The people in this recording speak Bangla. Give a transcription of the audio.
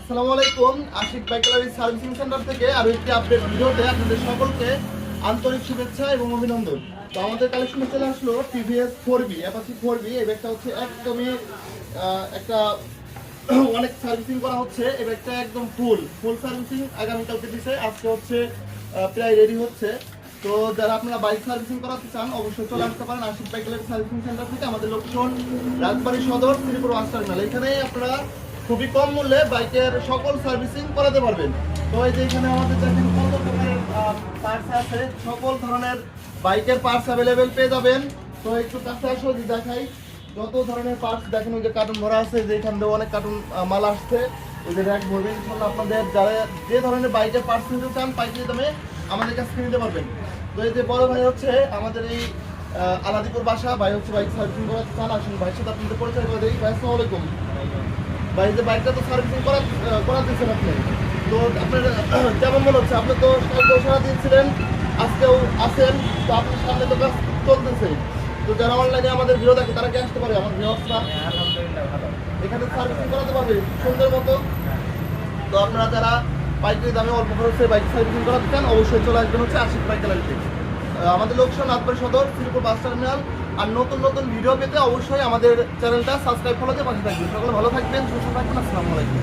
আসসালামু আলাইকুম। Ashik bike gallery servicing centre থেকে আরো একটি আপডেট ভিডিওতে আপনাদের সকলকে আন্তরিক শুভেচ্ছা এবং অভিনন্দন। তো আমাদের কালেকশনে চলে আসলো টিভিএস 4B অ্যাপাচি 4B। এই ব্যাগটা হচ্ছে একদমই একটা অনেক সার্ভিসিং করা হচ্ছে। এই ব্যাগটা একদম ফুল সার্ভিসিং আগামীকালকে দিছে, আজকে হচ্ছে প্রায় রেডি হচ্ছে। তো যারা আপনারা বাইক সার্ভিসিং করাতে চান অবশ্যই চলে আসতে পারেন Ashik bike gallery servicing centre থেকে। আমাদের লোকেশন রাজবাড়ী সদর, শ্রীপুর বাস টার্মিনাল। এখানেই আপনারা খুবই কম মূল্যে বাইকের সকল সার্ভিসিং করাতে পারবেন। তো এই যে এখানে আমাদের দেখেন কত ধরনের পার্টস আছে, সকল ধরনের বাইকের পার্টস অ্যাভেলেবেল পেয়ে যাবেন। তো একটু কাছে আসো দেখাই, যত ধরনের পার্টস দেখেন। ওই যে কার্টুন ভরা আছে, যে এখান থেকে অনেক কার্টুন মাল আসছে। ওই যে র্যাক ভরবেন ইনশাল্লাহ। আপনাদের যারা যে ধরনের বাইকের পার্টস নিতে চান পাইকারি দামে আমাদের কাছে কিনে নিতে পারবেন। তো এই যে বড় ভাই হচ্ছে আমাদের এই আলাদিপুর বাসা, ভাই হচ্ছে বাইক সার্ভিসিং করাতে চান, আসুন ভাইয়ের সাথে আপনাদের পরিচয় করে দিই। ভাই আসসালামু আলাইকুম। ভাই যে বাইকটা তো সার্ভিসিং করাতেছেন আপনি, তো আপনার কেমন মনে হচ্ছে? আপনি তো সারা দিয়েছিলেন, আজকেও আছেন, তো আপনার সামনে তো কাজ চলতেছে। তো যারা অনলাইনে আমাদের ভিডিও দেখে তারা কি আসতে পারে? আমার ভিউয়ার্সরা এখানে সার্ভিসিং করাতে পারবে সুন্দর মতো। তো আপনারা যারা পাইকারি দামে অল্প খরচে বাইক সার্ভিসিং করাতে চান অবশ্যই চলে আসবেন হচ্ছে আশিক বাইক গ্যালারিতে। আমাদের লোকেশন রাজবাড়ী সদর, শ্রীপুর বাস টার্মিনাল। আর নতুন নতুন ভিডিও পেতে অবশ্যই আমাদের চ্যানেলটা সাবস্ক্রাইব ফলোতে পাশে থাকবেন। সকলে ভালো থাকবেন, সুস্থ থাকবেন। আসসালামু আলাইকুম।